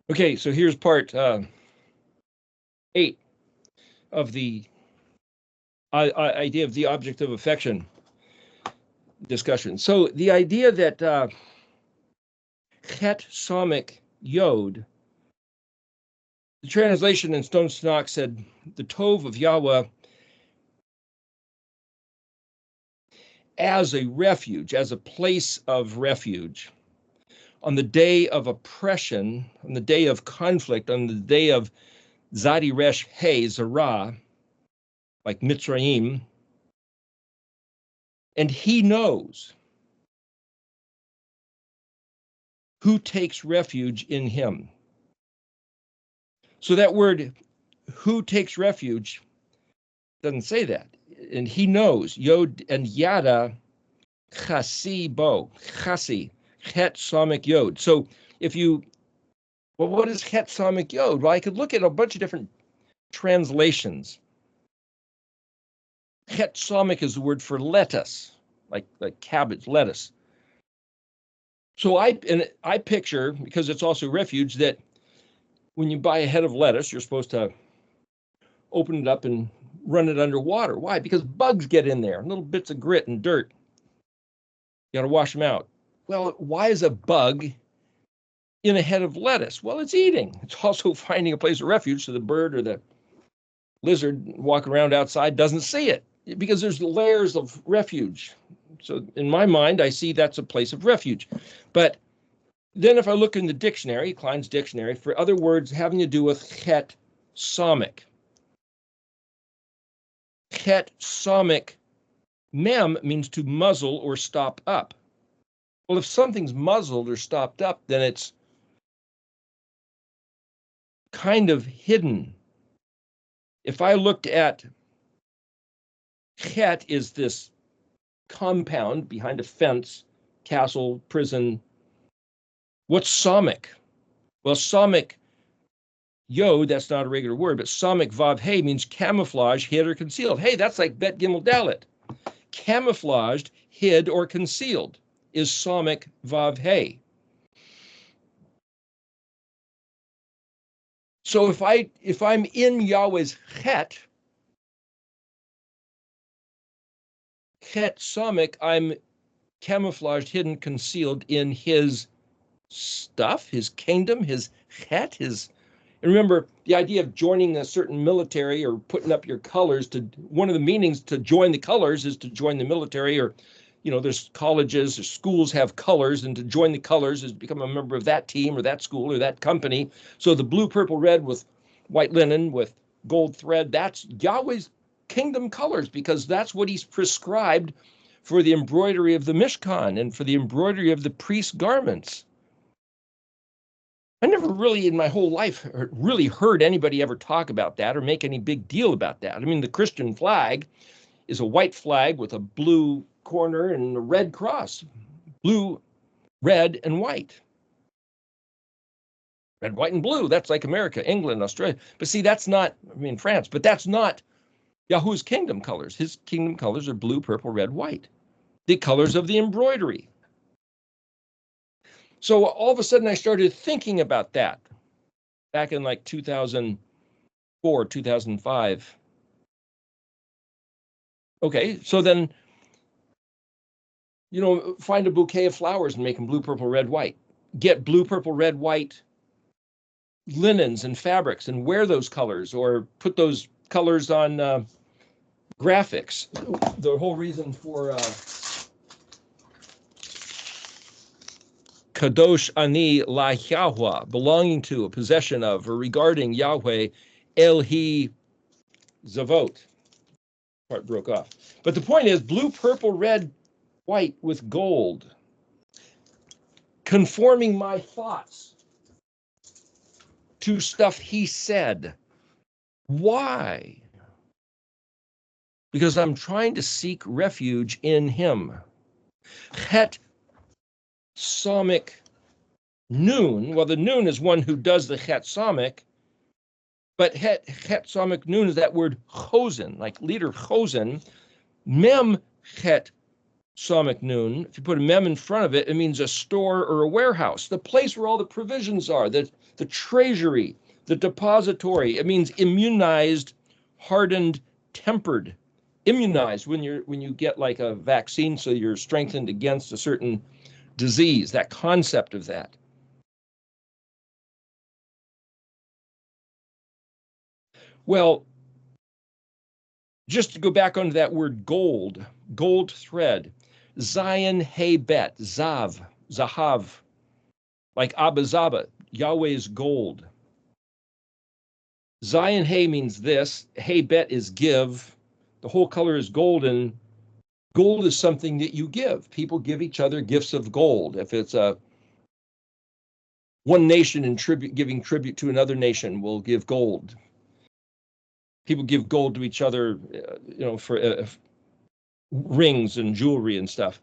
Okay, so here's part 8 of the idea of the object of affection discussion. So the idea that chet somic yod, the translation in Stone Tanakh said, the Tov of Yahweh as a refuge, as a place of refuge. On the day of oppression, on the day of conflict, on the day of Zadi Resh He, Zerah, like Mitzrayim, and he knows who takes refuge in him. So that word, who takes refuge, doesn't say that. And he knows, Yod and Yada, Chasi Bo, Chasi, Het Somic Yod. So if you, well, what is Het Somic Yod? Well, I could look at a bunch of different translations. Het Somic is the word for lettuce, like cabbage, lettuce. So I picture, because it's also refuge, that when you buy a head of lettuce, you're supposed to open it up and run it under water. Why? Because bugs get in there, little bits of grit and dirt. You got to wash them out. Well, why is a bug in a head of lettuce? Well, it's eating. It's also finding a place of refuge so the bird or the lizard walking around outside doesn't see it, because there's layers of refuge. So in my mind, I see that's a place of refuge. But then if I look in the dictionary, Klein's dictionary, for other words having to do with chet somic. Chet somic, mem means to muzzle or stop up. Well, if something's muzzled or stopped up, then it's kind of hidden. If I looked at chet is this compound behind a fence, castle, prison. What's somic? Well, somic yod, that's not a regular word, but somic vav hey means camouflage, hid, or concealed. Hey, that's like bet gimel dalet. Camouflaged, hid, or concealed is somic vav hey. So if I'm in Yahweh's chet somic, I'm camouflaged, hidden, concealed in his stuff, his kingdom, his chet, his. And remember, the idea of joining a certain military or putting up your colors, to one of the meanings to join the colors is to join the military, or, there's colleges or schools have colors, and to join the colors is become a member of that team or that school or that company. So the blue, purple, red with white linen with gold thread, that's Yahweh's kingdom colors, because that's what he's prescribed for the embroidery of the Mishkan and for the embroidery of the priest's garments. I never really in my whole life really heard anybody ever talk about that or make any big deal about that. I mean, the Christian flag is a white flag with a blue corner and a red cross. Blue, red, and white. Red, white, and blue. That's like America, England, Australia. But see, that's not, France, but that's not Yahuwah's kingdom colors. His kingdom colors are blue, purple, red, white. The colors of the embroidery. So all of a sudden I started thinking about that back in like 2004, 2005. Okay, so then, find a bouquet of flowers and make them blue, purple, red, white. Get blue, purple, red, white linens and fabrics and wear those colors, or put those colors on graphics. The whole reason for Kadosh Ani La Yahweh, belonging to, a possession of, or regarding Yahweh, El Hi Zavot. Part broke off. But the point is, blue, purple, red, white with gold. Conforming my thoughts to stuff he said. Why? Because I'm trying to seek refuge in him. Het Somic Nun, well, the Nun is one who does the Het Somic, but Het Somic Nun is that word chosen, like leader chosen. Mem Het Samic noon. If you put a mem in front of it, it means a store or a warehouse, the place where all the provisions are, the treasury, the depository. It means immunized, hardened, tempered. Immunized when you get like a vaccine, so you're strengthened against a certain disease, that concept of that. Well, just to go back onto that word gold, gold thread, Zion Hey Bet, Zav, Zahav, like Abba Zaba, Yahweh's gold. Zion Hey means this, Hey Bet is give. The whole color is golden. Gold is something that you give. People give each other gifts of gold. If it's a one nation in tribute, giving tribute to another nation will give gold. People give gold to each other, for rings and jewelry and stuff.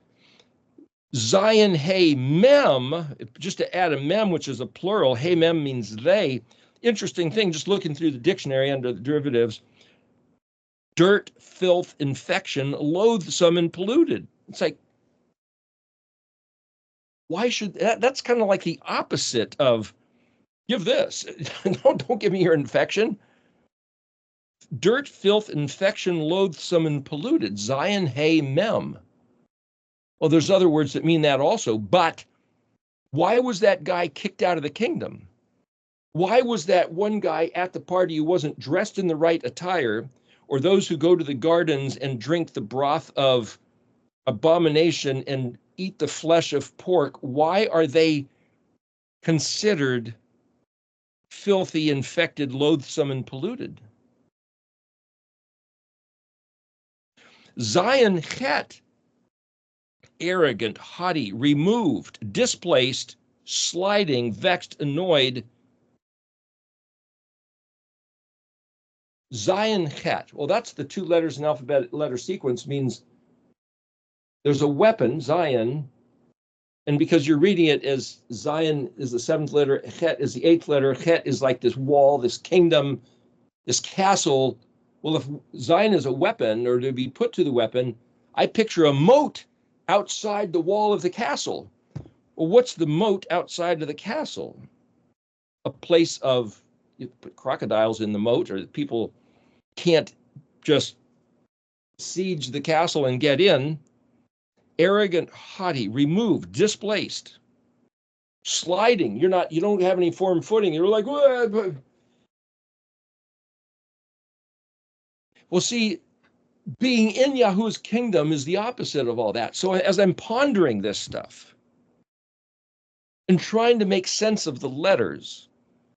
Zion Hey Mem, just to add a mem, which is a plural, Hey Mem means they. Interesting thing, just looking through the dictionary under the derivatives, dirt, filth, infection, loathsome, and polluted. It's like, why should that's kind of like the opposite of give this. Don't give me your infection. Dirt, filth, infection, loathsome, and polluted. Zion Hey Mem. Well, there's other words that mean that also, but why was that guy kicked out of the kingdom? Why was that one guy at the party who wasn't dressed in the right attire, or those who go to the gardens and drink the broth of abomination and eat the flesh of pork, why are they considered filthy, infected, loathsome, and polluted? Zion Het, arrogant, haughty, removed, displaced, sliding, vexed, annoyed. Zion Het, well, that's the two letters in alphabet letter sequence, means there's a weapon, Zion, and because you're reading it as Zion is the seventh letter, Het is the eighth letter, Het is like this wall, this kingdom, this castle. Well, if Zion is a weapon, or to be put to the weapon, I picture a moat outside the wall of the castle. Well, what's the moat outside of the castle? A place of, you put crocodiles in the moat, or people can't just siege the castle and get in. Arrogant, haughty, removed, displaced, sliding. You don't have any firm footing. You're like, well, see, being in Yahuwah's kingdom is the opposite of all that. So as I'm pondering this stuff and trying to make sense of the letters,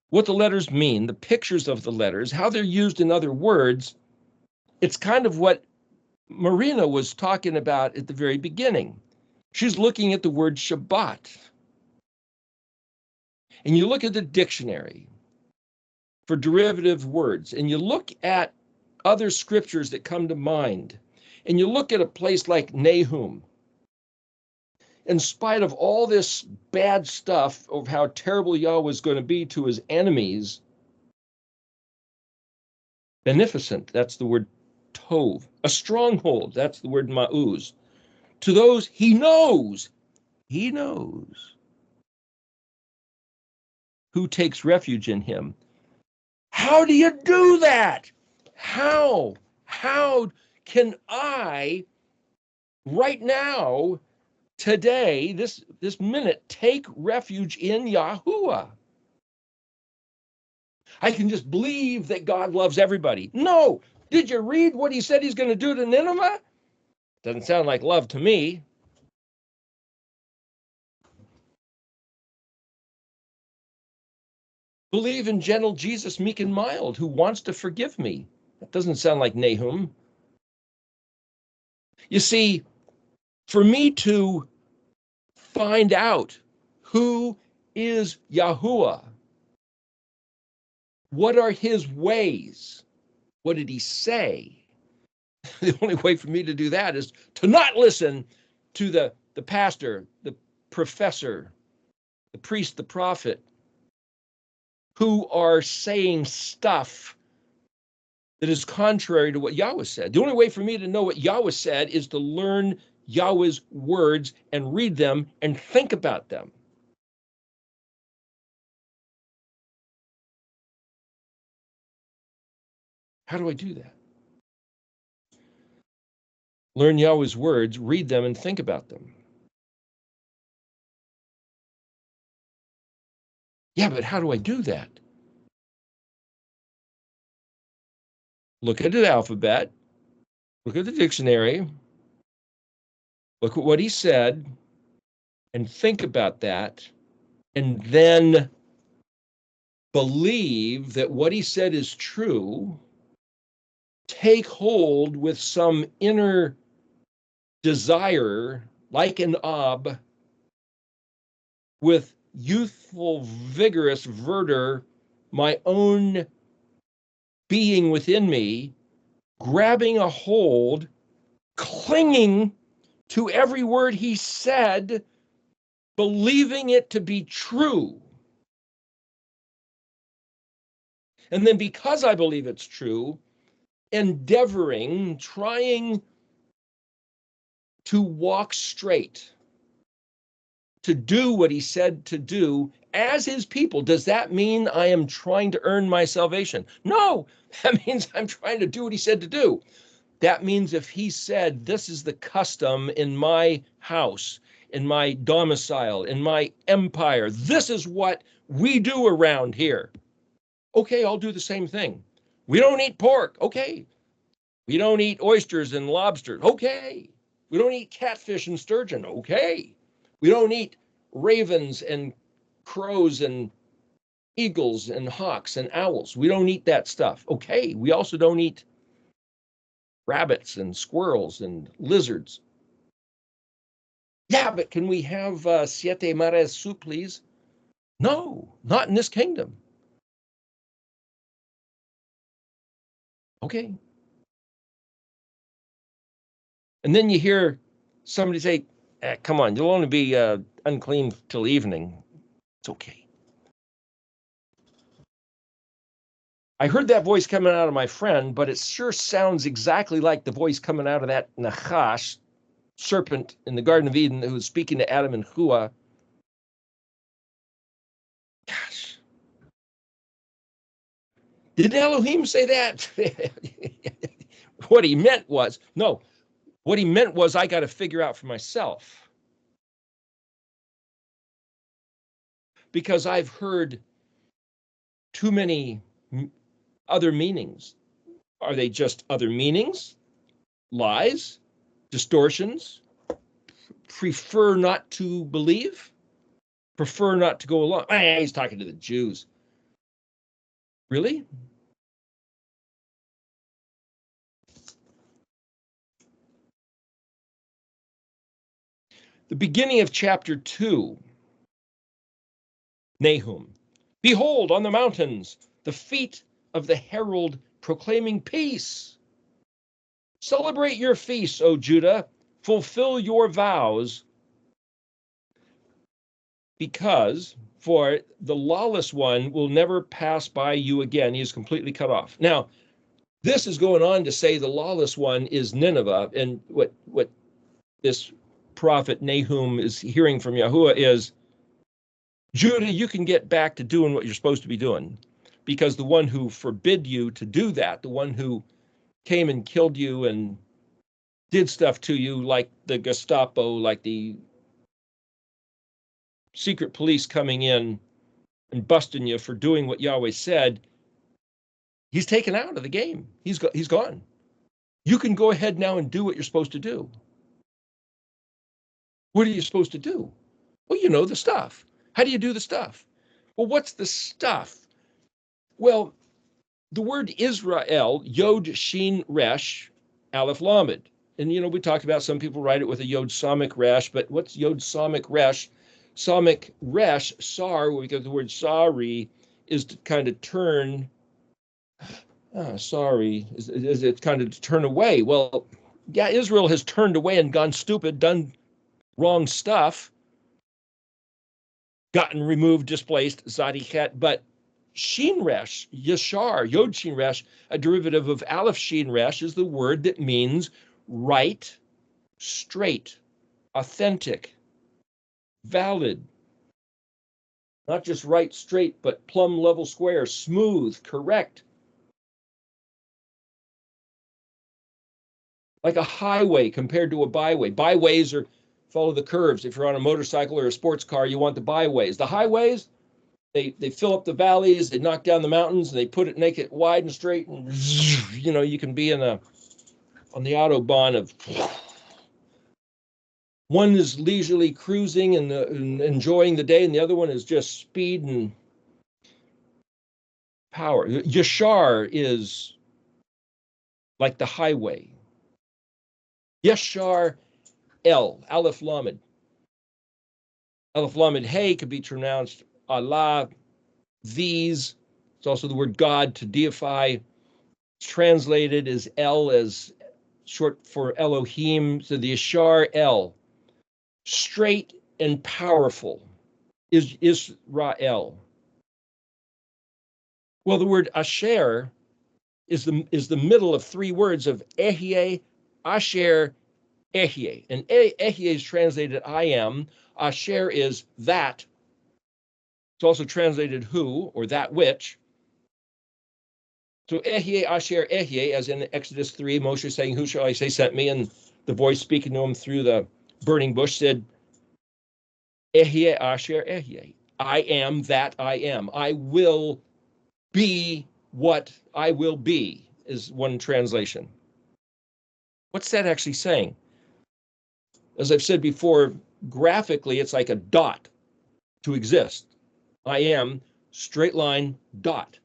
what the letters mean, the pictures of the letters, how they're used in other words, it's kind of what Marina was talking about at the very beginning. She's looking at the word Shabbat. And you look at the dictionary for derivative words, and you look at other scriptures that come to mind, and you look at a place like Nahum. In spite of all this bad stuff of how terrible Yahweh is going to be to his enemies, beneficent, that's the word tov. A stronghold, that's the word ma'uz. To those he knows who takes refuge in him. How do you do that? How can I right now, today, this minute, take refuge in Yahuwah? I can just believe that God loves everybody. No. Did you read what he said he's going to do to Nineveh? Doesn't sound like love to me. Believe in gentle Jesus, meek and mild, who wants to forgive me. That doesn't sound like Nahum. You see, for me to find out who is Yahuwah, what are his ways, what did he say? The only way for me to do that is to not listen to the pastor, the professor, the priest, the prophet, who are saying stuff that is contrary to what Yahweh said. The only way for me to know what Yahweh said is to learn Yahweh's words and read them and think about them. How do I do that? Learn Yahweh's words, read them, and think about them. Yeah, but how do I do that? Look at the alphabet, look at the dictionary, look at what he said, and think about that, and then believe that what he said is true. Take hold with some inner desire, like an Ab, with youthful, vigorous verdure, my own being within me, grabbing a hold, clinging to every word he said, believing it to be true. And then because I believe it's true, endeavoring, trying to walk straight, to do what he said to do as his people. Does that mean I am trying to earn my salvation? No, that means I'm trying to do what he said to do. That means if he said, this is the custom in my house, in my domicile, in my empire, this is what we do around here. Okay, I'll do the same thing. We don't eat pork. Okay. We don't eat oysters and lobsters. Okay. We don't eat catfish and sturgeon. Okay. We don't eat ravens and crows and eagles and hawks and owls. We don't eat that stuff. Okay. We also don't eat rabbits and squirrels and lizards. Yeah, but can we have siete mares soup, please? No, not in this kingdom. Okay. And then you hear somebody say, come on, you'll only be unclean till evening. It's okay. I heard that voice coming out of my friend, but it sure sounds exactly like the voice coming out of that Nachash serpent in the Garden of Eden who was speaking to Adam and Hua. Gosh. Did Elohim say that? What he meant was, no, what he meant was I got to figure out for myself. Because I've heard too many other meanings. Are they just other meanings? Lies? Distortions? Prefer not to believe? Prefer not to go along? He's talking to the Jews. Really? The beginning of chapter 2, Nahum. Behold, on the mountains, the feet of the herald proclaiming peace. Celebrate your feasts, O Judah. Fulfill your vows, because for the lawless one will never pass by you again. He is completely cut off. Now, this is going on to say the lawless one is Nineveh, and what this prophet Nahum is hearing from Yahuwah is, Judah, you can get back to doing what you're supposed to be doing, because the one who forbid you to do that, the one who came and killed you and did stuff to you, like the Gestapo, like the secret police coming in and busting you for doing what Yahweh said, he's taken out of the game. He's gone. You can go ahead now and do what you're supposed to do. What are you supposed to do? Well, you know the stuff. How do you do the stuff? Well, what's the stuff? Well, the word Israel, Yod Shin Resh, Aleph Lamed. And, we talked about some people write it with a Yod Samik Resh, but what's Yod Samik Resh? Samik Resh, Sar, where we get the word sorry, is to kind of turn, sorry, is it kind of to turn away. Well, yeah, Israel has turned away and gone stupid, done wrong stuff, gotten removed, displaced, Zadichet, but Shin Resh, Yashar, Yod Shin Resh, a derivative of Aleph Shin Resh, is the word that means right, straight, authentic, valid, not just right, straight, but plumb, level, square, smooth, correct. Like a highway compared to a byway. Byways are follow the curves. If you're on a motorcycle or a sports car, you want the byways. The highways, they fill up the valleys, they knock down the mountains, and they make it wide and straight, and you can be on the autobahn of one is leisurely cruising and enjoying the day, and the other one is just speed and power. Yashar is like the highway. Yashar Aleph Lamed. Aleph Lamed Hey could be pronounced Allah, these. It's also the word God, to deify. Translated as El, as short for Elohim. So the Yashar El, straight and powerful, is Israel. Well, the word Asher is the middle of three words of Ehyeh, Asher, Ehyeh. And Ehyeh is translated I am. Asher is that. It's also translated who, or that which. So Ehyeh, Asher, Ehyeh, as in Exodus 3, Moshe saying, who shall I say sent me? And the voice speaking to him through the burning bush said, Ehyeh, Asher, Ehyeh. I am that I am. I will be what I will be, is one translation. What's that actually saying? As I've said before, graphically, it's like a dot to exist. I am, straight line, dot.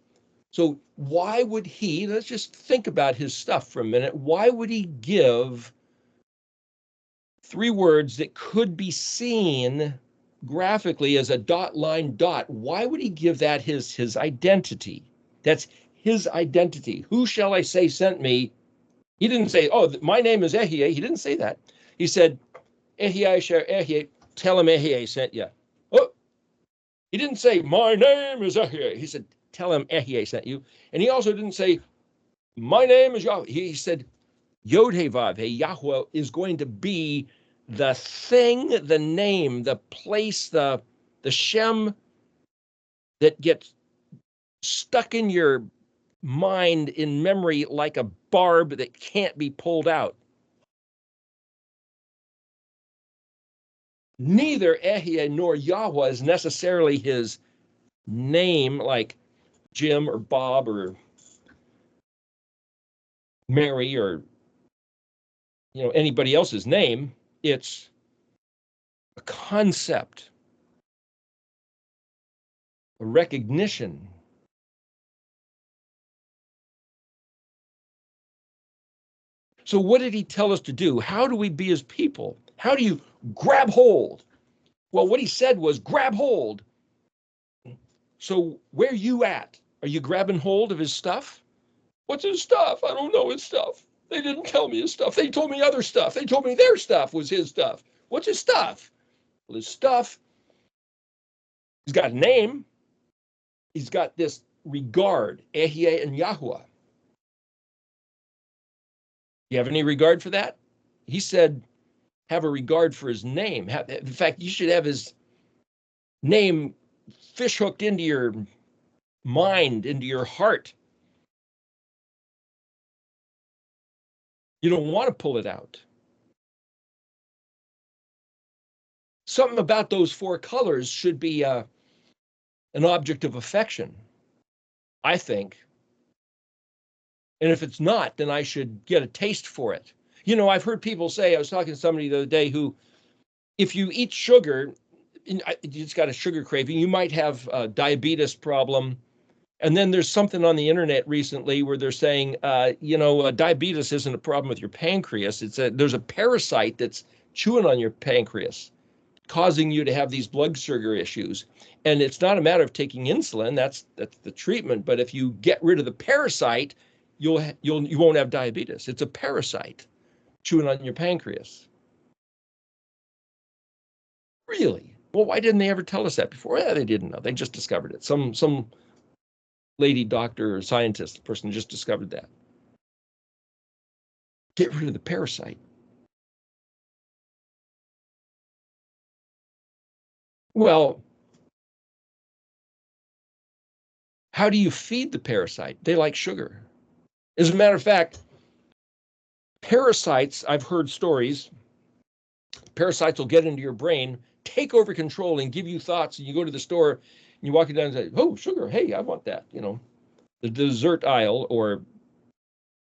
So why would he, let's just think about his stuff for a minute. Why would he give three words that could be seen graphically as a dot line dot? Why would he give that his identity? That's his identity. Who shall I say sent me? He didn't say, oh, my name is Ehyeh. He didn't say that. He said, Ehyeh, Asher, Ehyeh, tell him Ehyeh sent you. Oh, he didn't say, my name is Ehyeh. He said, tell him Ehyeh sent you. And he also didn't say, my name is Yahweh. He said, Yod He Vav He, Yahweh is going to be the thing, the name, the place, the Shem that gets stuck in your mind, in memory, like a barb that can't be pulled out. Neither Ehyeh nor Yahweh is necessarily his name, like Jim or Bob or Mary or anybody else's name. It's a concept, a recognition. So what did he tell us to do? How do we be his people? How do you grab hold? Well, what he said was grab hold. So where are you at? Are you grabbing hold of his stuff? What's his stuff? I don't know his stuff. They didn't tell me his stuff. They told me other stuff. They told me their stuff was his stuff. What's his stuff? Well, his stuff, he's got a name. He's got this regard, Ehyeh and Yahuwah. You have any regard for that? He said, have a regard for his name. In fact, you should have his name fish hooked into your mind, into your heart. You don't want to pull it out. Something about those four colors should be an object of affection, I think. And if it's not, then I should get a taste for it. I've heard people say, I was talking to somebody the other day who, if you eat sugar, you just got a sugar craving, you might have a diabetes problem. And then there's something on the internet recently where they're saying, diabetes isn't a problem with your pancreas. There's a parasite that's chewing on your pancreas, causing you to have these blood sugar issues. And it's not a matter of taking insulin. That's the treatment. But if you get rid of the parasite, you won't have diabetes. It's a parasite chewing on your pancreas. Really? Well, why didn't they ever tell us that before? Yeah, they didn't know. They just discovered it. Some lady doctor or scientist person just discovered that. Get rid of the parasite. Well, how do you feed the parasite? They like sugar. As a matter of fact, parasites, I've heard stories, parasites will get into your brain, take over control, and give you thoughts. And you go to the store and you walk it down and say, oh, sugar, hey, I want that. The dessert aisle or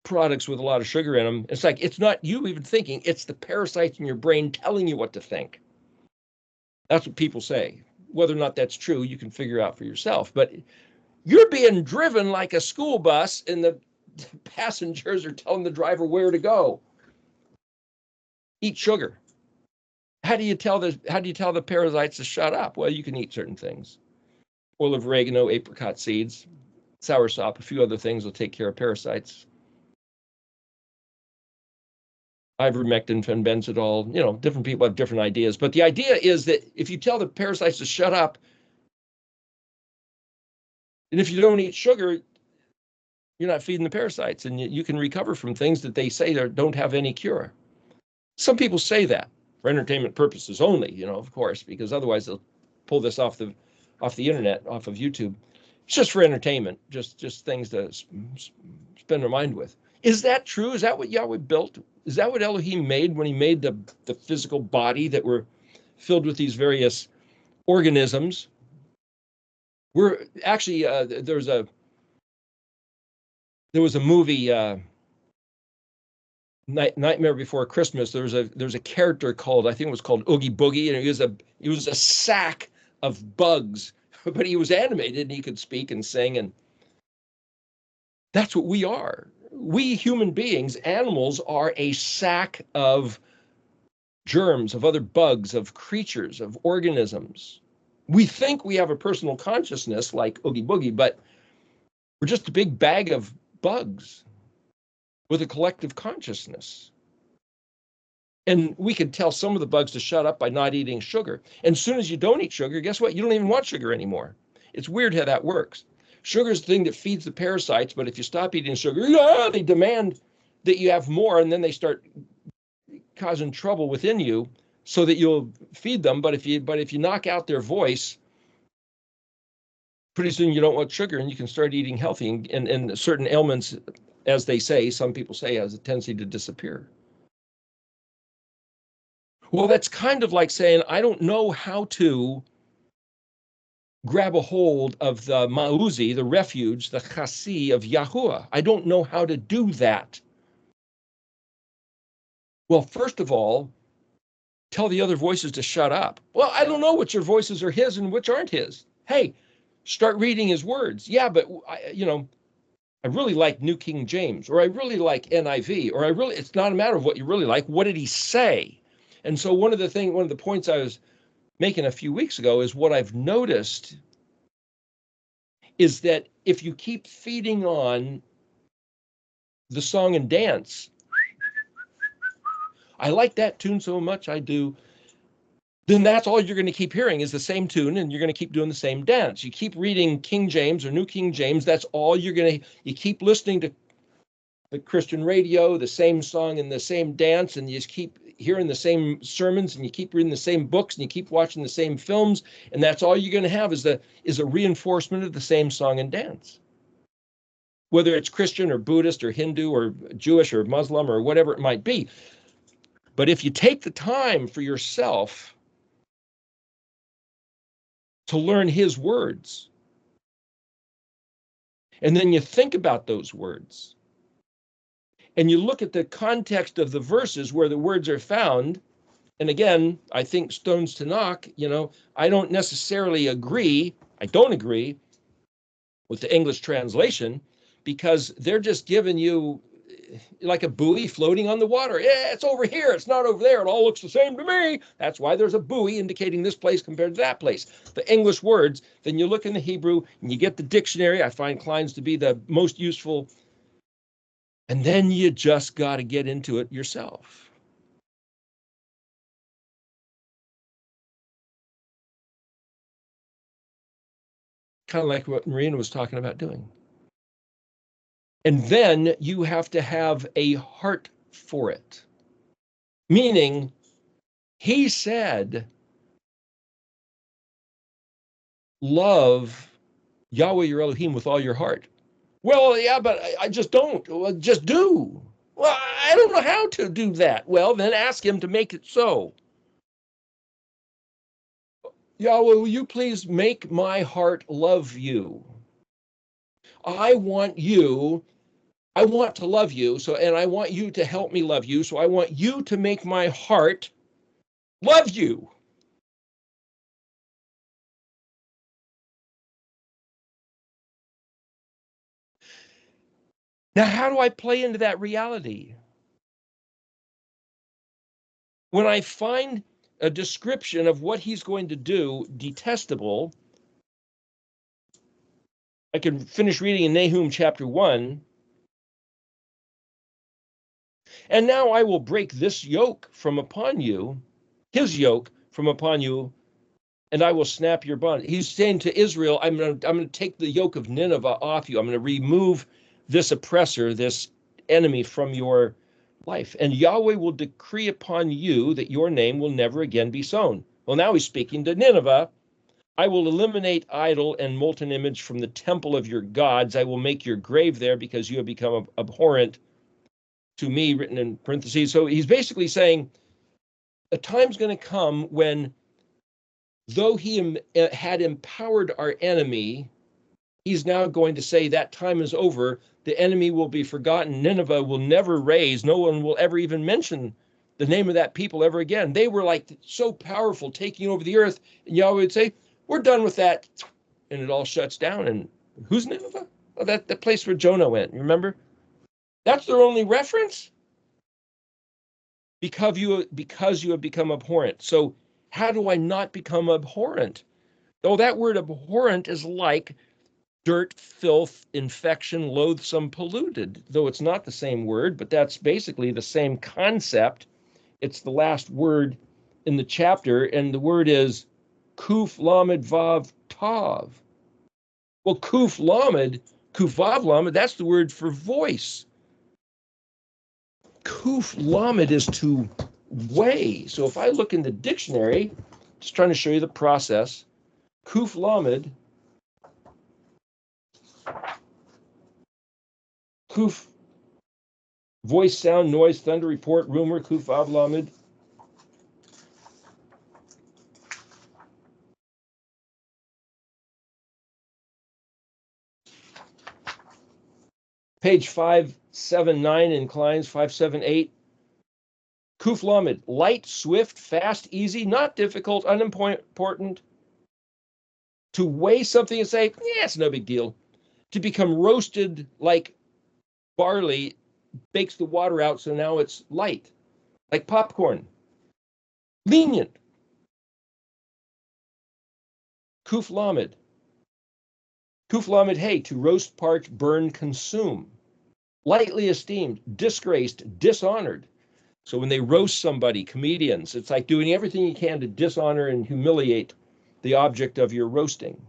products with a lot of sugar in them. It's like, it's not you even thinking, it's the parasites in your brain telling you what to think. That's what people say. Whether or not that's true, you can figure out for yourself. But you're being driven like a school bus, and the passengers are telling the driver where to go. Eat sugar. How do you tell the parasites to shut up? Well, you can eat certain things. Oil of oregano, apricot seeds, soursop, a few other things will take care of parasites. Ivermectin, fenbenzidol, different people have different ideas. But the idea is that if you tell the parasites to shut up, and if you don't eat sugar, you're not feeding the parasites, and you can recover from things that they say don't have any cure. Some people say that for entertainment purposes only, of course, because otherwise they'll pull this off the internet, off of YouTube. It's just for entertainment, just things to spend their mind with. Is that true? Is that what Yahweh built? Is that what Elohim made when he made the physical body that were filled with these various organisms? We're actually there was a movie, Nightmare Before Christmas. There's a character called, I think it was called Oogie Boogie, and he was a sack of bugs, but he was animated and he could speak and sing, and that's what we are. We human beings, animals, are a sack of germs, of other bugs, of creatures, of organisms. We think we have a personal consciousness like Oogie Boogie, but we're just a big bag of bugs with a collective consciousness. And we can tell some of the bugs to shut up by not eating sugar. And as soon as you don't eat sugar, guess what? You don't even want sugar anymore. It's weird how that works. Sugar is the thing that feeds the parasites, but if you stop eating sugar, they demand that you have more, and then they start causing trouble within you so that you'll feed them. But if you knock out their voice, pretty soon you don't want sugar, and you can start eating healthy, and certain ailments, as they say, some people say, has a tendency to disappear. Well, that's kind of like saying, I don't know how to grab a hold of the ma'uzi, the refuge, the chassi of Yahuwah. I don't know how to do that. Well, first of all, tell the other voices to shut up. Well, I don't know which your voices are his and which aren't his. Hey, start reading his words. Yeah, but I really like New King James, or I really like NIV, or it's not a matter of what you really like. What did he say? And so one of the points I was making a few weeks ago is what I've noticed is that if you keep feeding on the song and dance, I like that tune so much, I do, then that's all you're going to keep hearing is the same tune, and you're going to keep doing the same dance. You keep reading King James or New King James, that's all you keep listening to the Christian radio, the same song and the same dance, and you just keep hearing the same sermons, and you keep reading the same books, and you keep watching the same films, and that's all you're going to have is a reinforcement of the same song and dance. Whether it's Christian or Buddhist or Hindu or Jewish or Muslim or whatever it might be. But if you take the time for yourself to learn his words, and then you think about those words, and you look at the context of the verses where the words are found, and again, I think stones to knock, I don't agree with the English translation, because they're just giving you like a buoy floating on the water. Yeah, it's over here. It's not over there. It all looks the same to me. That's why there's a buoy indicating this place compared to that place. The English words, then you look in the Hebrew and you get the dictionary. I find Klein's to be the most useful. And then you just got to get into it yourself. Kind of like what Marina was talking about doing. And then you have to have a heart for it. Meaning, he said, love Yahweh your Elohim with all your heart. Well, yeah, but I just don't. Well, just do. Well, I don't know how to do that. Well, then ask him to make it so. Yahweh, will you please make my heart love you? I want you, I want to love you, and I want you to help me love you, so I want you to make my heart love you. Now, how do I play into that reality? When I find a description of what he's going to do detestable, I can finish reading in Nahum chapter 1. And now I will break this yoke from upon you, his yoke from upon you, and I will snap your bond. He's saying to Israel, I'm going to take the yoke of Nineveh off you. I'm going to remove this oppressor, this enemy from your life. And Yahweh will decree upon you that your name will never again be sown. Well, now he's speaking to Nineveh. I will eliminate idol and molten image from the temple of your gods. I will make your grave there because you have become abhorrent to me, written in parentheses. So he's basically saying a time's going to come when, though he had empowered our enemy, he's now going to say that time is over. The enemy will be forgotten. Nineveh will never raise. No one will ever even mention the name of that people ever again. They were like so powerful, taking over the earth. And Yahweh would say, we're done with that. And it all shuts down. And who's Nineveh? Oh, that place where Jonah went. You remember? That's their only reference. Because you have become abhorrent. So how do I not become abhorrent? Oh, that word abhorrent is like dirt, filth, infection, loathsome, polluted, though it's not the same word, but that's basically the same concept. It's the last word in the chapter, and the word is kuf lamed vav tav. Well, kuf vav lamed, that's the word for voice. Kuf lamed is to weigh. So if I look in the dictionary, just trying to show you the process, kuf lamed, kuf, voice, sound, noise, thunder, report, rumor, kuf vav lamed. Page 579 inclines, 578. Kuf lamed, light, swift, fast, easy, not difficult, unimportant. To weigh something and say, yeah, it's no big deal. To become roasted like barley bakes the water out, so now it's light, like popcorn. Lenient. Kuf lamed. Kuf lamed hey, to roast, parch, burn, consume. Lightly esteemed, disgraced, dishonored. So when they roast somebody, comedians, it's like doing everything you can to dishonor and humiliate the object of your roasting.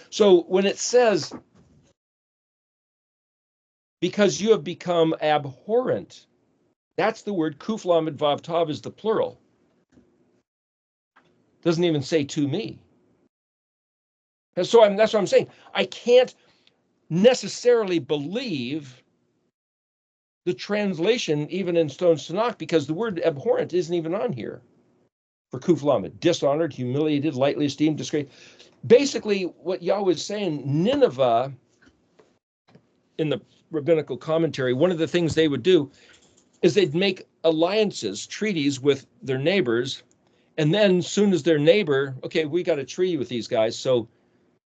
So when it says, because you have become abhorrent, that's the word kuf lamed vav tav is the plural. Doesn't even say to me. And so that's what I'm saying. I can't necessarily believe the translation even in Stone's Tanakh because the word abhorrent isn't even on here for kuf lamed. Dishonored, humiliated, lightly esteemed, disgraced. Basically, what Yahweh is saying, Nineveh, in the rabbinical commentary, one of the things they would do is they'd make alliances, treaties with their neighbors, and then as soon as their neighbor, okay, we got a treaty with these guys, so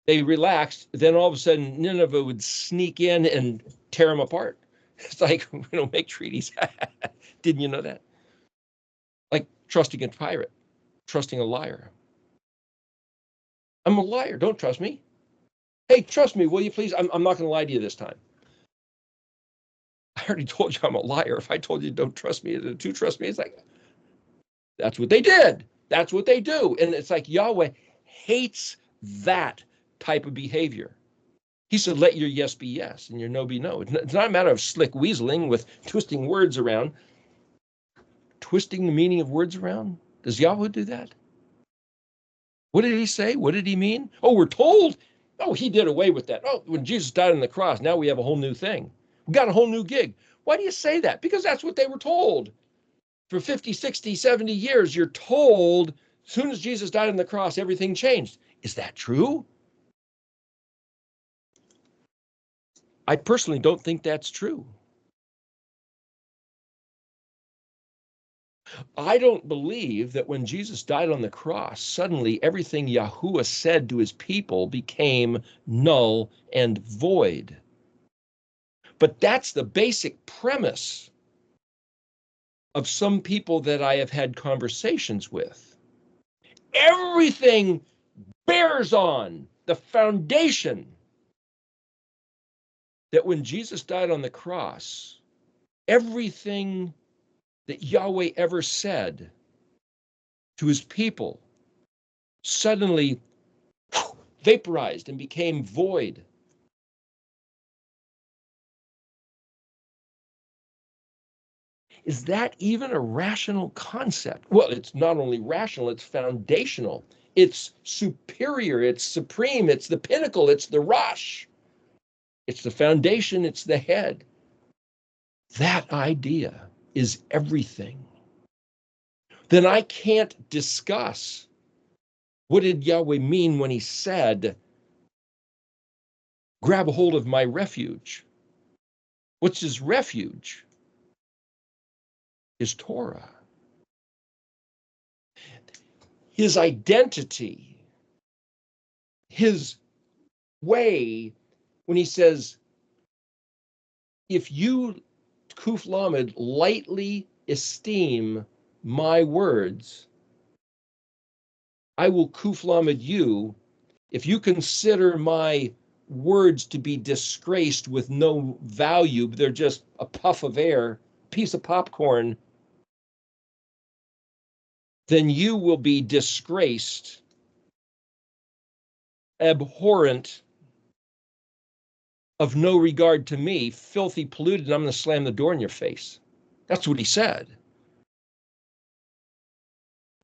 they relaxed, then all of a sudden Nineveh would sneak in and tear them apart. It's like, we don't make treaties. Didn't you know that? Like trusting a pirate, trusting a liar. I'm a liar. Don't trust me. Hey, trust me, will you please? I'm not going to lie to you this time. I already told you I'm a liar. If I told you don't trust me, to trust me, it's like, that's what they did. That's what they do. And it's like Yahweh hates that type of behavior. He said, let your yes be yes and your no be no. It's not a matter of slick weaseling with twisting words around. Twisting the meaning of words around? Does Yahweh do that? What did he say? What did he mean? Oh, we're told. Oh, he did away with that. Oh, when Jesus died on the cross, now we have a whole new thing. We got a whole new gig. Why do you say that? Because that's what they were told. For 50, 60, 70 years, you're told as soon as Jesus died on the cross, everything changed. Is that true? I personally don't think that's true. I don't believe that when Jesus died on the cross, suddenly everything Yahuwah said to his people became null and void. But that's the basic premise of some people that I have had conversations with. Everything bears on the foundation that when Jesus died on the cross, everything that Yahweh ever said to his people suddenly vaporized and became void. Is that even a rational concept? Well, it's not only rational, it's foundational. It's superior, it's supreme, it's the pinnacle, it's the Rosh. It's the foundation, it's the head. That idea is everything. Then I can't discuss what did Yahweh mean when he said, grab a hold of my refuge. What's his refuge? His Torah. His identity, his way, when he says, if you, Kuf Lamed, lightly esteem my words, I will Kuf Lamed you. If you consider my words to be disgraced with no value, they're just a puff of air, piece of popcorn, then you will be disgraced, abhorrent, of no regard to me, filthy, polluted, and I'm going to slam the door in your face. That's what he said.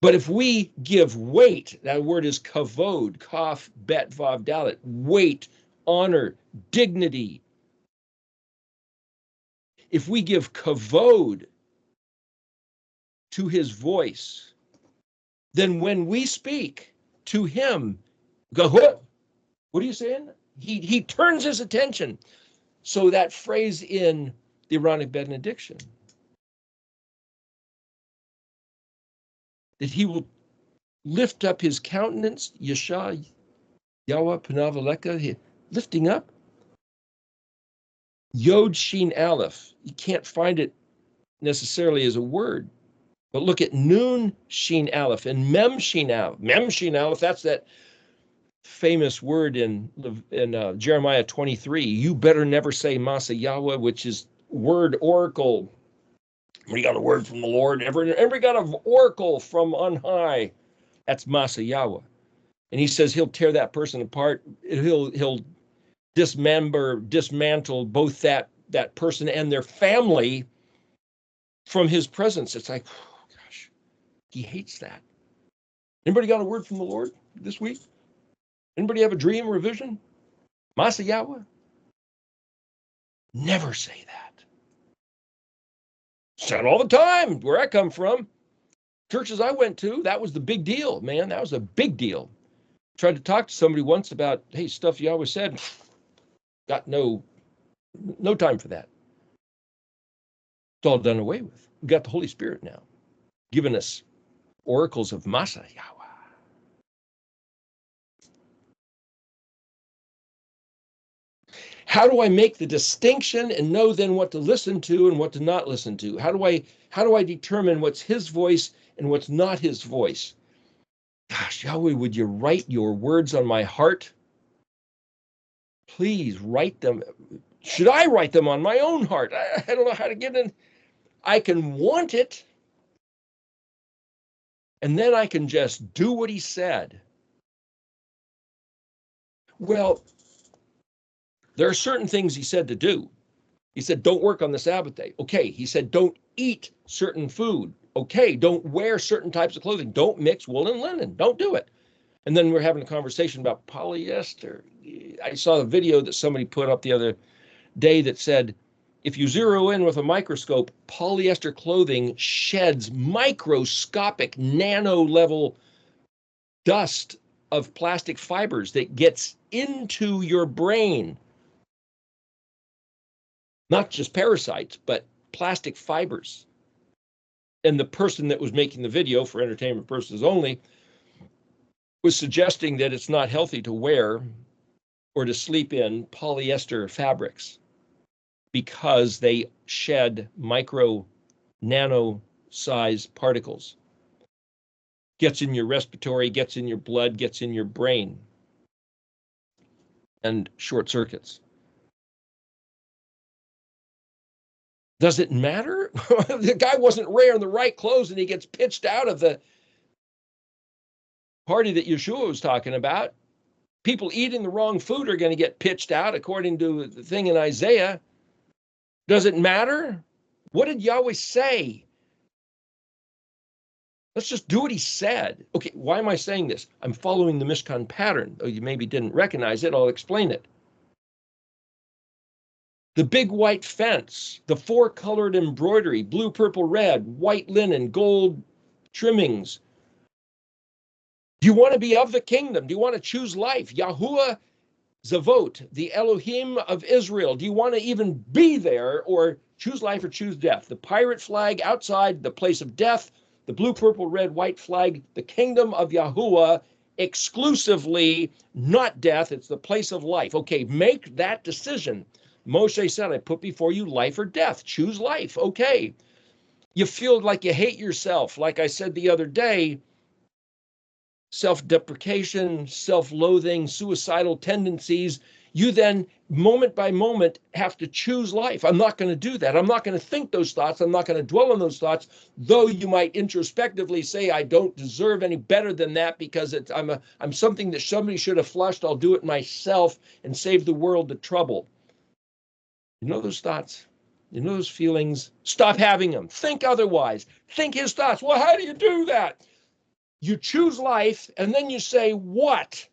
But if we give weight, that word is kavod, kaf, bet, vav, dalet, weight, honor, dignity. If we give kavod to his voice, then when we speak to him, go, what are you saying? He turns his attention. So that phrase in the Aaronic benediction, that he will lift up his countenance, Yeshua, Yahweh, Panavaleka, lifting up. Yod Shin Aleph, you can't find it necessarily as a word, but look at Nun Shin Aleph and Mem Shin Aleph. Mem Shin Aleph, that's that famous word in Jeremiah 23. You better never say Masa Yahweh, which is word oracle. We got a word from the Lord. Every got an oracle from on high. That's Masa Yahweh. And he says he'll tear that person apart. He'll dismantle both that person and their family from his presence. It's like, oh gosh, he hates that. Anybody got a word from the Lord this week? Anybody have a dream or a vision? Masa Yahweh? Never say that. Said all the time where I come from. Churches I went to, that was the big deal, man. That was a big deal. Tried to talk to somebody once about, hey, stuff Yahweh said. Got no time for that. It's all done away with. We got the Holy Spirit now, giving us oracles of Masa Yahweh. How do I make the distinction and know then what to listen to and what to not listen to? How do I determine what's his voice and what's not his voice? Gosh, Yahweh, would you write your words on my heart? Please write them. Should I write them on my own heart? I don't know how to get in. I can want it, and then I can just do what he said. Well, there are certain things he said to do. He said, don't work on the Sabbath day. Okay. He said, don't eat certain food. Okay. Don't wear certain types of clothing. Don't mix wool and linen. Don't do it. And then we're having a conversation about polyester. I saw a video that somebody put up the other day that said, if you zero in with a microscope, polyester clothing sheds microscopic nano level dust of plastic fibers that gets into your brain. Not just parasites, but plastic fibers. And the person that was making the video, for entertainment purposes only, was suggesting that it's not healthy to wear or to sleep in polyester fabrics because they shed micro nano size particles. Gets in your respiratory, gets in your blood, gets in your brain, and short circuits. Does it matter? The guy wasn't wearing the right clothes and he gets pitched out of the party that Yeshua was talking about. People eating the wrong food are going to get pitched out, according to the thing in Isaiah. Does it matter? What did Yahweh say? Let's just do what he said. Okay, why am I saying this? I'm following the Mishkan pattern. Though you maybe didn't recognize it, I'll explain it. The big white fence, the four-colored embroidery, blue, purple, red, white linen, gold trimmings. Do you want to be of the kingdom? Do you want to choose life? Yahuwah Zavot, the Elohim of Israel. Do you want to even be there, or choose life or choose death? The pirate flag outside, the place of death. The blue, purple, red, white flag, the kingdom of Yahuwah, exclusively not death. It's the place of life. Okay, make that decision. Moshe said, I put before you life or death. Choose life. Okay. You feel like you hate yourself. Like I said the other day, self-deprecation, self-loathing, suicidal tendencies. You then, moment by moment, have to choose life. I'm not going to do that. I'm not going to think those thoughts. I'm not going to dwell on those thoughts, though you might introspectively say, I don't deserve any better than that because I'm something that somebody should have flushed. I'll do it myself and save the world the trouble. You know those thoughts? You know those feelings? Stop having them. Think otherwise. Think his thoughts. Well, how do you do that? You choose life, and then you say, what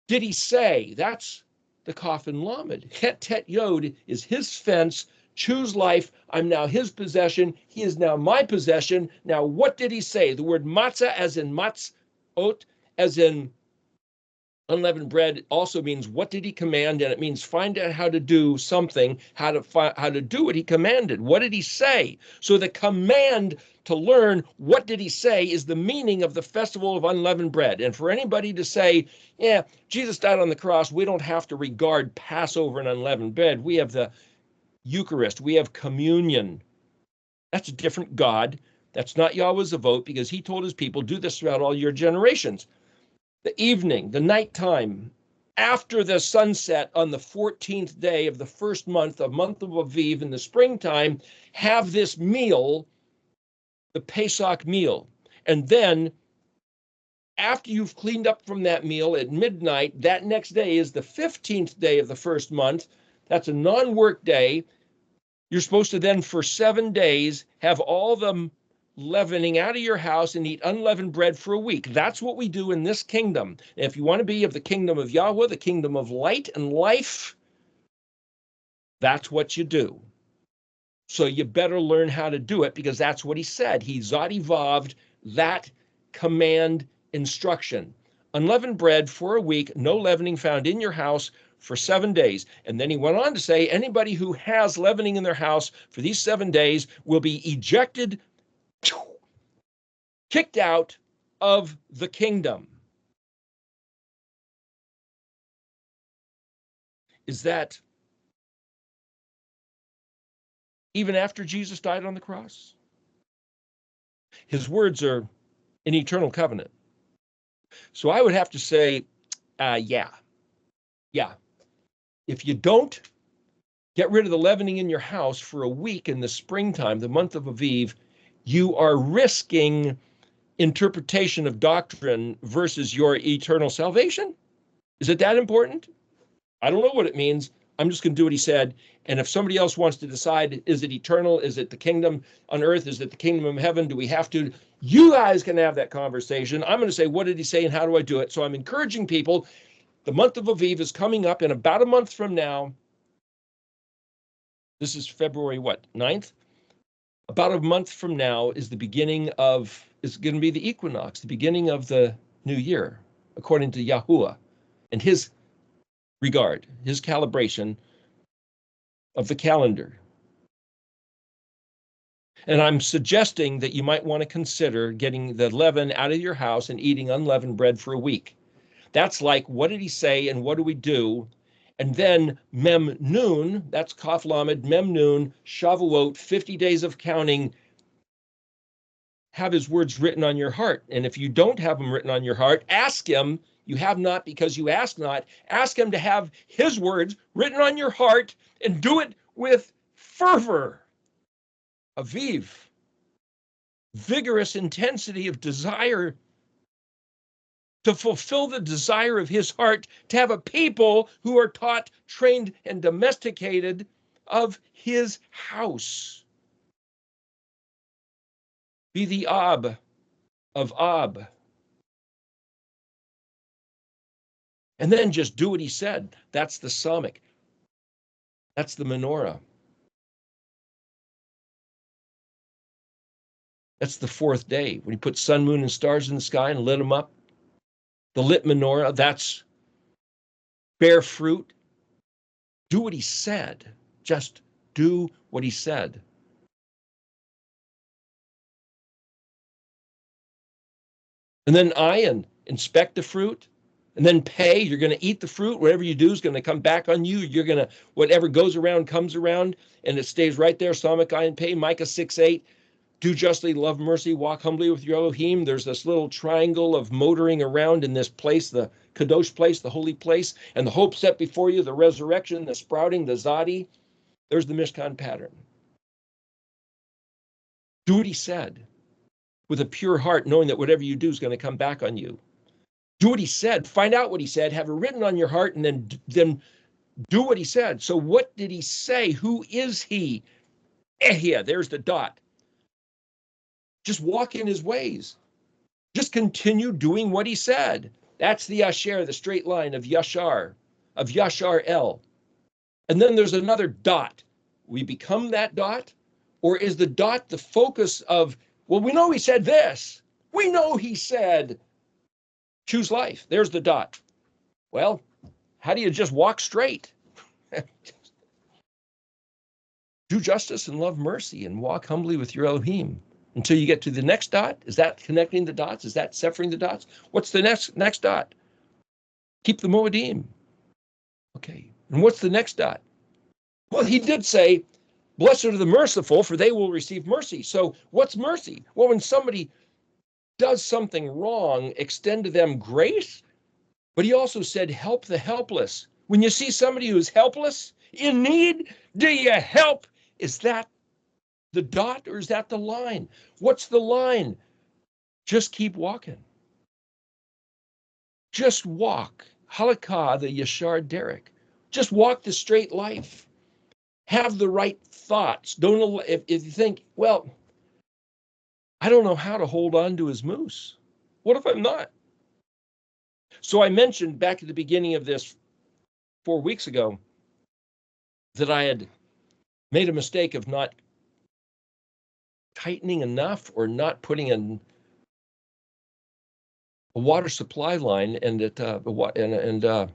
did he say? That's the Coffin Lamed. Het Tet Yod is his fence. Choose life. I'm now his possession. He is now my possession. Now, what did he say? The word matzah, as in matzot, as in unleavened bread, also means what did he command, and it means find out how to do something, how to do what he commanded. What did he say? So the command to learn what did he say is the meaning of the festival of unleavened bread. And for anybody to say, yeah, Jesus died on the cross, we don't have to regard Passover and unleavened bread. We have the Eucharist, we have communion. That's a different God. That's not Yahweh's vote, because he told his people, do this throughout all your generations. The evening, the nighttime, after the sunset on the 14th day of the first month of Aviv in the springtime, have this meal, the Pesach meal. And then after you've cleaned up from that meal at midnight, that next day is the 15th day of the first month. That's a non-work day. You're supposed to then for 7 days have all the leavening out of your house and eat unleavened bread for a week. That's what we do in this kingdom. And if you want to be of the kingdom of Yahweh, the kingdom of light and life, that's what you do. So you better learn how to do it, because that's what he said. He zadivaved that command instruction. Unleavened bread for a week, no leavening found in your house for 7 days. And then he went on to say, anybody who has leavening in their house for these 7 days will be ejected, kicked out of the kingdom. Is that even after Jesus died on the cross? His words are an eternal covenant. So I would have to say, yeah. If you don't get rid of the leavening in your house for a week in the springtime, the month of Aviv, you are risking interpretation of doctrine versus your eternal salvation. Is it that important? I don't know what it means. I'm just going to do what he said. And if somebody else wants to decide, is it eternal? Is it the kingdom on earth? Is it the kingdom of heaven? Do we have to? You guys can have that conversation. I'm going to say, what did he say and how do I do it? So I'm encouraging people. The month of Aviv is coming up in about a month from now. This is February, what, 9th? About a month from now is the beginning of, is going to be the equinox, the beginning of the new year, according to Yahuwah and his regard, his calibration of the calendar. And I'm suggesting that you might want to consider getting the leaven out of your house and eating unleavened bread for a week. That's like, what did he say and what do we do? And then Mem Noon, that's Kaf Lamed, Mem Noon, Shavuot, 50 days of counting, have his words written on your heart. And if you don't have them written on your heart, ask him. You have not because you ask not. Ask him to have his words written on your heart and do it with fervor. Aviv, vigorous intensity of desire to fulfill the desire of his heart, to have a people who are taught, trained, and domesticated of his house. Be the Ab of Ab. And then just do what he said. That's the Samik. That's the menorah. That's the fourth day, when he put sun, moon, and stars in the sky and lit them up. The lit menorah, that's bear fruit. Do what he said. Just do what he said. And then ayin, inspect the fruit, and then pay. You're going to eat the fruit. Whatever you do is going to come back on you. You're going to, whatever goes around comes around, and it stays right there. Samik, ayin, pay. Micah 6:8. Do justly, love mercy, walk humbly with your Elohim. There's this little triangle of motoring around in this place, the Kadosh place, the holy place, and the hope set before you, the resurrection, the sprouting, the Zadi. There's the Mishkan pattern. Do what he said with a pure heart, knowing that whatever you do is going to come back on you. Do what he said. Find out what he said. Have it written on your heart, and then do what he said. So what did he say? Who is he? Ehia, there's the dot. Just walk in his ways. Just continue doing what he said. That's the Asher, the straight line of Yashar El. And then there's another dot. We become that dot? Or is the dot the focus of, well, we know he said this. We know he said, choose life. There's the dot. Well, how do you just walk straight? Do justice and love mercy and walk humbly with your Elohim. Until you get to the next dot. Is that connecting the dots? Is that severing the dots? What's the next dot? Keep the Moedim. Okay. And what's the next dot? Well, he did say, blessed are the merciful, for they will receive mercy. So what's mercy? Well, when somebody does something wrong, extend to them grace. But he also said, help the helpless. When you see somebody who's helpless, in need, do you help? Is that the dot or is that the line? What's the line? Just keep walking. Just walk. Halakha, the Yashar Derek. Just walk the straight life. Have the right thoughts. Don't, if you think, well, I don't know how to hold on to his moose. What if I'm not? So I mentioned back at the beginning of this 4 weeks ago that I had made a mistake of not tightening enough or not putting in a water supply line, and the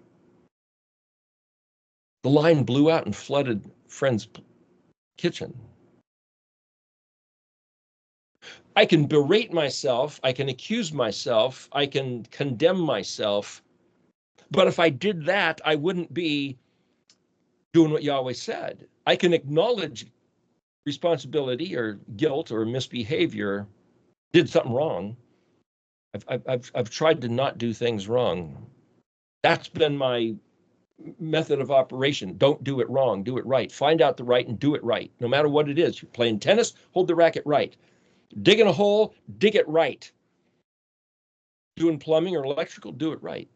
line blew out and flooded friend's kitchen. I can berate myself, I can accuse myself, I can condemn myself, but if I did that, I wouldn't be doing what Yahweh said. I can acknowledge responsibility or guilt or misbehavior, did something wrong. I've tried to not do things wrong. That's been my method of operation. Don't do it wrong, do it right. Find out the right and do it right. No matter what it is. You're playing tennis, hold the racket right. Digging a hole, dig it right. Doing plumbing or electrical, do it right.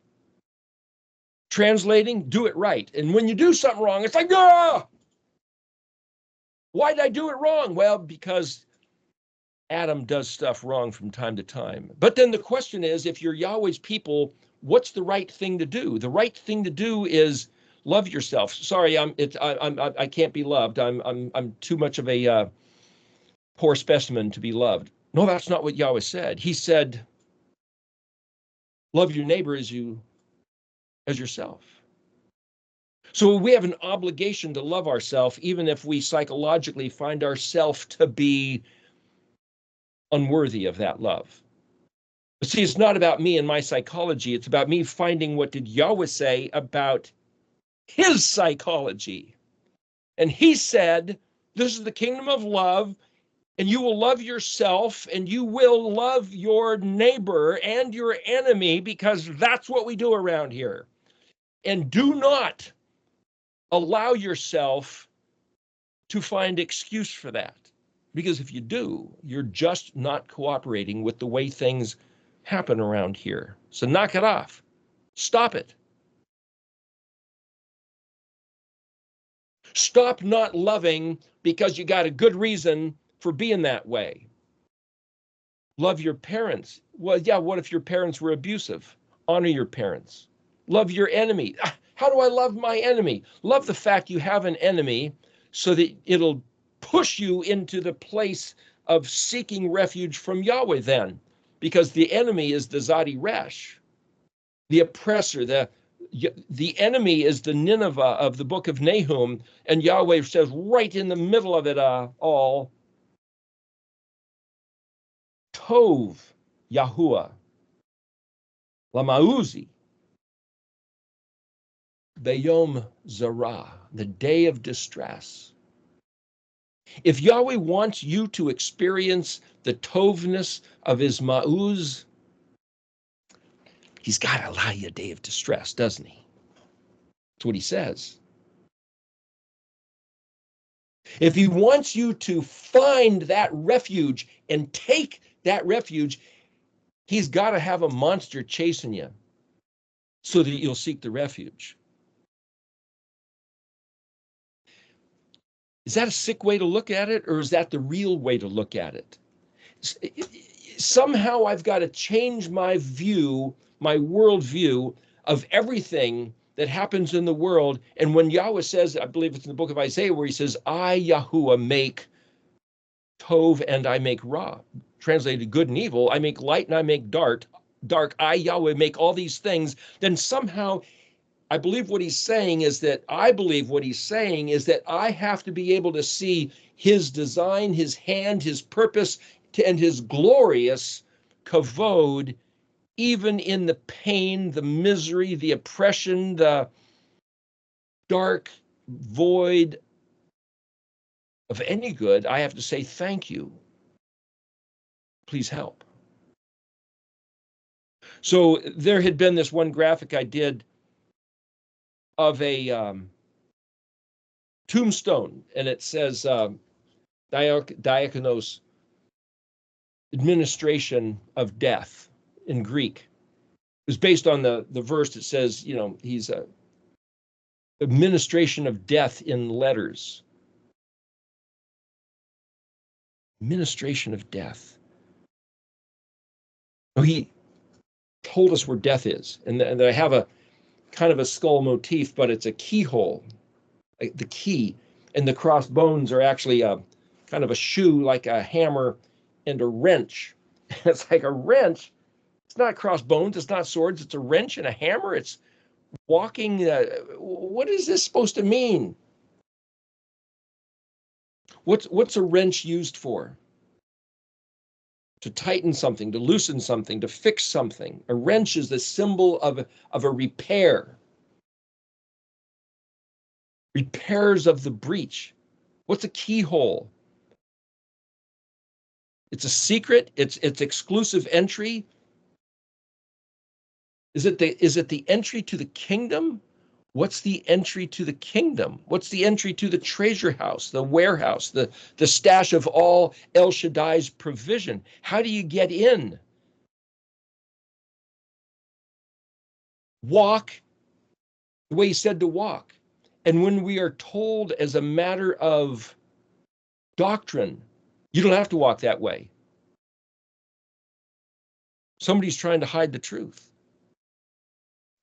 Translating, do it right. And when you do something wrong, it's like, ah, why did I do it wrong? Well, because Adam does stuff wrong from time to time. But then the question is, if you're Yahweh's people, what's the right thing to do? The right thing to do is love yourself. Sorry, I can't be loved. I'm too much of a poor specimen to be loved. No, that's not what Yahweh said. He said, love your neighbor as yourself. So we have an obligation to love ourselves, even if we psychologically find ourselves to be unworthy of that love. But see, it's not about me and my psychology. It's about me finding what did Yahweh say about his psychology. And he said, this is the kingdom of love, and you will love yourself, and you will love your neighbor and your enemy, because that's what we do around here. And do not allow yourself to find excuse for that. Because if you do, you're just not cooperating with the way things happen around here. So knock it off. Stop it. Stop not loving because you got a good reason for being that way. Love your parents. Well, yeah, what if your parents were abusive? Honor your parents. Love your enemy. How do I love my enemy? Love the fact you have an enemy so that it'll push you into the place of seeking refuge from Yahweh then. Because the enemy is the Zadi Resh, the oppressor, the enemy is the Nineveh of the book of Nahum, and Yahweh says right in the middle of it all, Tov Yahuwah Lamauzi Bayom Zara, the day of distress. If Yahweh wants you to experience the tovness of his ma'uz, he's got to allow you a day of distress, doesn't he? That's what he says. If he wants you to find that refuge and take that refuge, he's got to have a monster chasing you so that you'll seek the refuge. Is that a sick way to look at it, or is that the real way to look at it? Somehow I've got to change my view, my worldview of everything that happens in the world. And when Yahweh says, I believe it's in the book of Isaiah, where he says, I, Yahuwah, make Tov and I make Ra, translated good and evil, I make light and I make dark, I, Yahweh, make all these things, then somehow I believe what he's saying is that I have to be able to see his design, his hand, his purpose, and his glorious kavod, even in the pain, the misery, the oppression, the dark void of any good. I have to say thank you. Please help. So there had been this one graphic I did of a tombstone, and it says diakonos, administration of death in Greek. It was based on the verse that says, you know, he's a administration of death in letters. Administration of death. Oh, he told us where death is, and I have a kind of a skull motif, but it's a keyhole, the key, and the crossbones are actually a kind of a shoe, like a hammer and a wrench. It's like a wrench. It's not crossbones. It's not swords. It's a wrench and a hammer. It's walking. What is this supposed to mean? What's a wrench used for? To tighten something, to loosen something, to fix something. A wrench is the symbol of a repair. Repairs of the breach. What's a keyhole? It's a secret. It's exclusive entry. Is it the entry to the kingdom? What's the entry to the kingdom? What's the entry to the treasure house, the warehouse, the stash of all El Shaddai's provision? How do you get in? Walk the way he said to walk. And when we are told as a matter of doctrine, you don't have to walk that way, somebody's trying to hide the truth.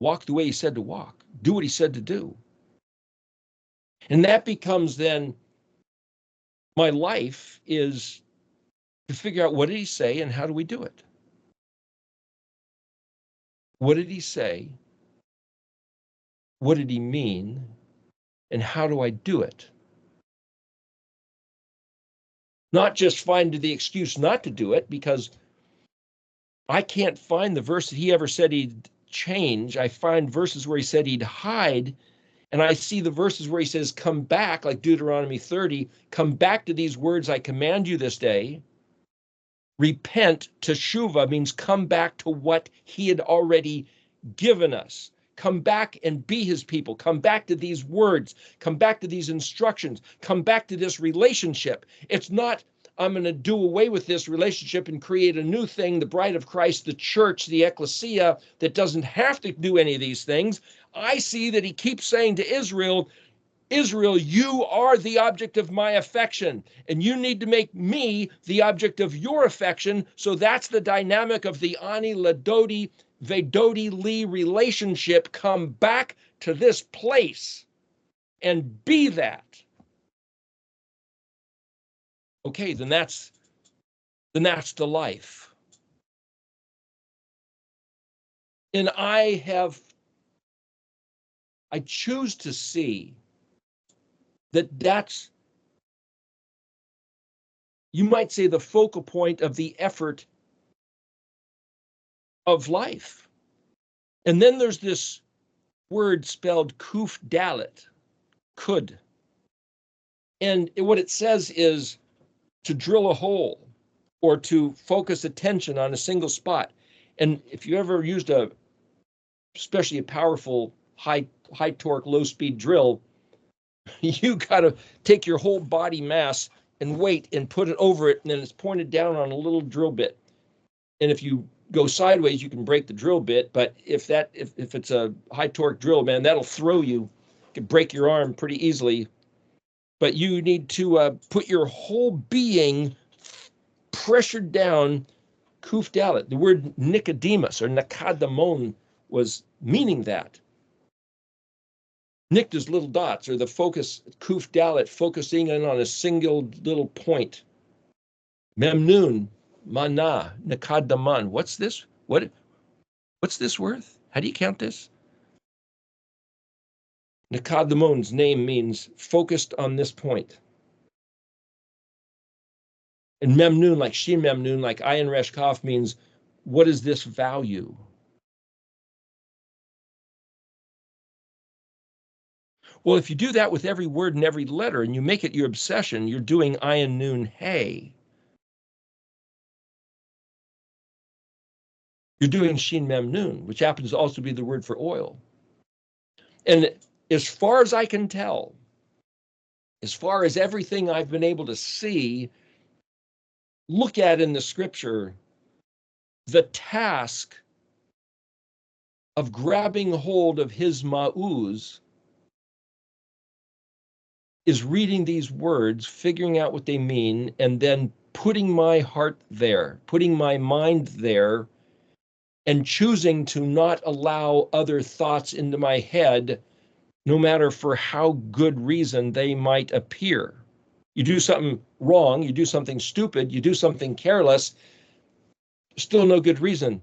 Walk the way he said to walk. Do what he said to do. And that becomes then my life is to figure out what did he say and how do we do it? What did he say? What did he mean? And how do I do it? Not just find the excuse not to do it, because I can't find the verse that he ever said he'd change. I find verses where he said he'd hide, and I see the verses where he says, come back, like Deuteronomy 30, come back to these words I command you this day. Repent, teshuvah, means come back to what he had already given us. Come back and be his people. Come back to these words. Come back to these instructions. Come back to this relationship. It's not, I'm going to do away with this relationship and create a new thing, the bride of Christ, the church, the ecclesia, that doesn't have to do any of these things. I see that he keeps saying to Israel, Israel, you are the object of my affection, and you need to make me the object of your affection. So that's the dynamic of the ani ladodi vedodi li relationship. Come back to this place and be that. Okay, then that's the life. And I choose to see that's, you might say, the focal point of the effort of life. And then there's this word spelled kuf dalet, could. And what it says is to drill a hole or to focus attention on a single spot. And if you ever used especially a powerful high torque, low speed drill, you got to take your whole body mass and weight and put it over it, and then it's pointed down on a little drill bit. And if you go sideways, you can break the drill bit. But if it's a high torque drill, man, that'll throw you. It can break your arm pretty easily. But you need to put your whole being pressured down, kuf dalet. The word Nicodemus or Nakadamon was meaning that. Nikda's little dots, or the focus, kuf dalet, focusing in on a single little point. Memnun, mana, Nakadaman. What's this? What's this worth? How do you count this? Nakadamon's name means focused on this point. And Memnun, like Shin Memnun, like Ayin Resh Kaf, means what is this value? Well, if you do that with every word and every letter and you make it your obsession, you're doing Ayin Nun Hey. You're doing Shin Mem Nun, which happens to also be the word for oil. And as far as I can tell, as far as everything I've been able to see, look at in the scripture, the task of grabbing hold of his ma'uz is reading these words, figuring out what they mean, and then putting my heart there, putting my mind there, and choosing to not allow other thoughts into my head, no matter for how good reason they might appear. You do something wrong, you do something stupid, you do something careless, still no good reason.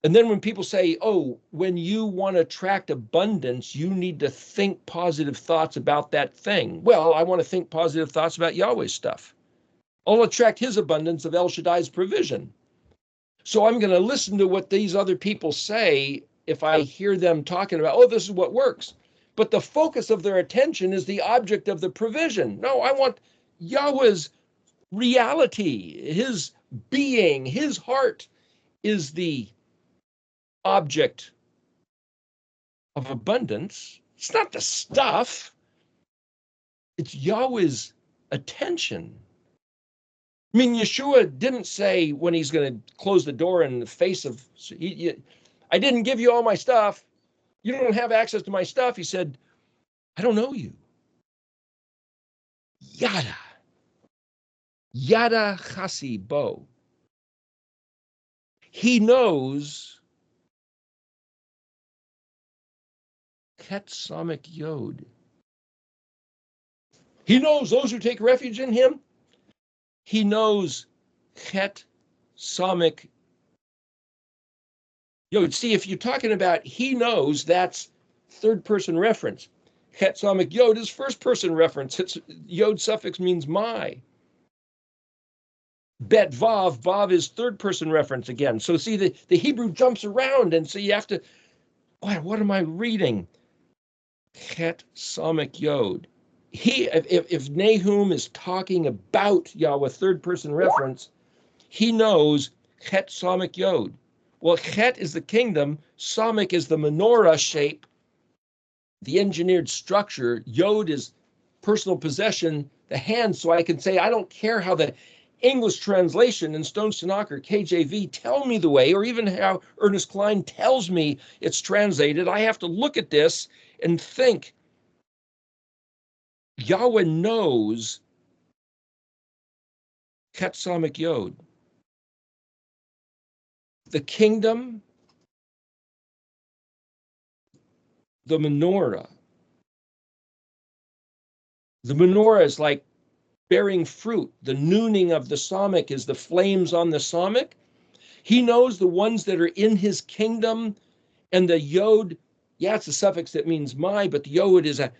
And then when people say, oh, when you want to attract abundance, you need to think positive thoughts about that thing. Well, I want to think positive thoughts about Yahweh's stuff. I'll attract his abundance of El Shaddai's provision. So I'm going to listen to what these other people say if I hear them talking about, oh, this is what works. But the focus of their attention is the object of the provision. No, I want Yahweh's reality, his being, his heart is the object of abundance. It's not the stuff. It's Yahweh's attention. I mean, Yeshua didn't say when he's going to close the door in the face of, I didn't give you all my stuff. You don't have access to my stuff. He said, I don't know you. Yada. Yada chasi bo. He knows Ket Samik Yod. He knows those who take refuge in him. He knows Ket Samik Yod. See, if you're talking about he knows, that's third person reference. Ket Samik Yod is first person reference. It's Yod suffix means my. Bet Vav, Vav is third person reference again. So see, the Hebrew jumps around, and so you have to, what am I reading? Chet Samik Yod. If Nahum is talking about Yahweh, third person reference, he knows Chet Samik Yod. Well, Chet is the kingdom, Samik is the menorah shape, the engineered structure, Yod is personal possession, the hand, so I can say, I don't care how the English translation in Stone's Tanakh or KJV tell me the way, or even how Ernest Klein tells me it's translated. I have to look at this and think, Yahweh knows Ket Samik Yod. The kingdom, the menorah. The menorah is like bearing fruit. The nooning of the samik is the flames on the samik. He knows the ones that are in his kingdom, and the yod, yeah, it's a suffix that means my, but the yod is a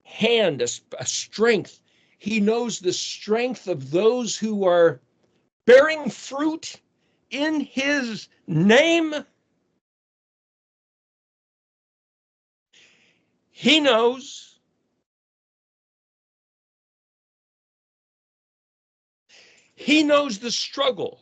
hand, a strength. He knows the strength of those who are bearing fruit in his name. He knows. He knows the struggle.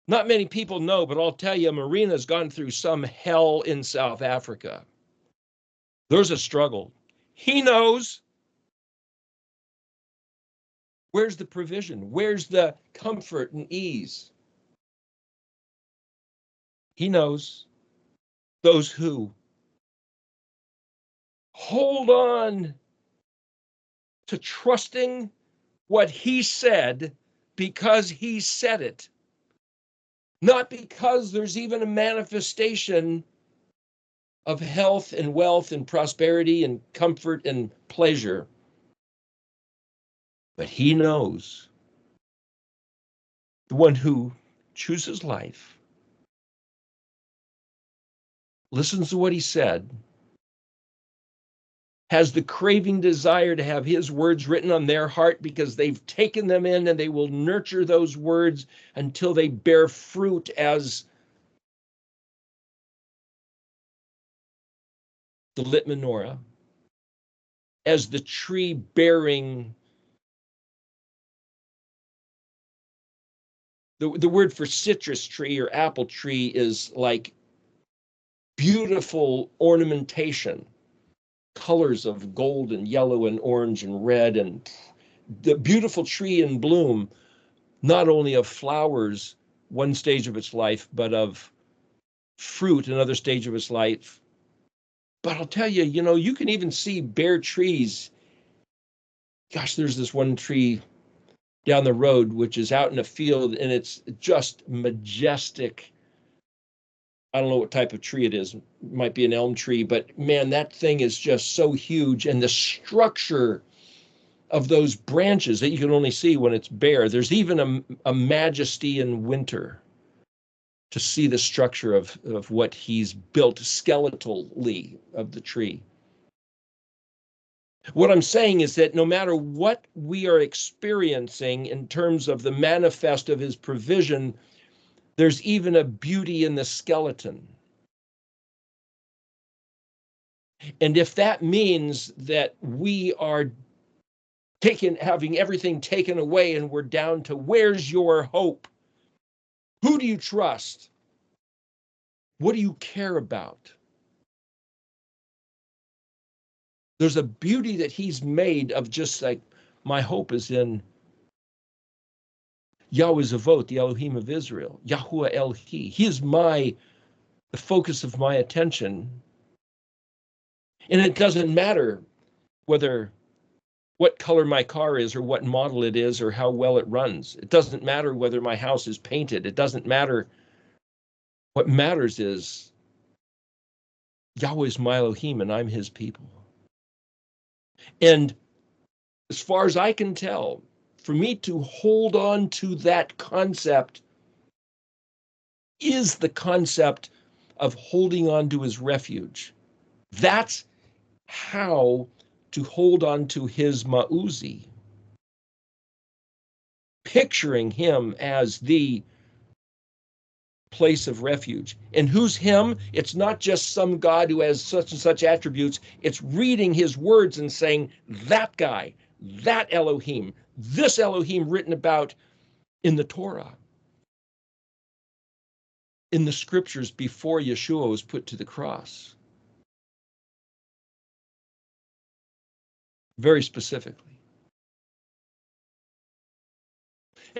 Not many people know, but I'll tell you, Marina's gone through some hell in South Africa. There's a struggle. He knows. Where's the provision? Where's the comfort and ease? He knows. Those who hold on to trusting what he said because he said it, not because there's even a manifestation of health and wealth and prosperity and comfort and pleasure. But he knows, the one who chooses life, listens to what he said, has the craving desire to have his words written on their heart because they've taken them in, and they will nurture those words until they bear fruit as the lit menorah, as the tree bearing. The word for citrus tree or apple tree is like beautiful ornamentation, colors of gold and yellow and orange and red, and the beautiful tree in bloom, not only of flowers one stage of its life, but of fruit another stage of its life. But I'll tell you, you can even see bare trees. Gosh, there's this one tree down the road, which is out in a field, and it's just majestic. I don't know what type of tree it is. It might be an elm tree, but man, that thing is just so huge. And the structure of those branches that you can only see when it's bare, there's even a majesty in winter to see the structure of what he's built skeletally of the tree. What I'm saying is that no matter what we are experiencing in terms of the manifest of his provision, there's even a beauty in the skeleton. And if that means that we are having everything taken away and we're down to where's your hope? Who do you trust? What do you care about? There's a beauty that he's made of just like, my hope is in Yahweh Zavot, the Elohim of Israel, Yahuwah El-He. He is the focus of my attention. And it doesn't matter what color my car is or what model it is or how well it runs. It doesn't matter whether my house is painted. It doesn't matter. What matters is Yahweh is my Elohim and I'm his people. And as far as I can tell, for me to hold on to that concept is the concept of holding on to his refuge. That's how to hold on to his Ma'uzi. Picturing him as the place of refuge. And who's him? It's not just some God who has such and such attributes. It's reading his words and saying, that guy, that Elohim, this Elohim written about in the Torah, in the scriptures before Yeshua was put to the cross. Very specifically.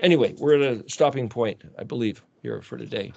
Anyway, we're at a stopping point, I believe, here for today.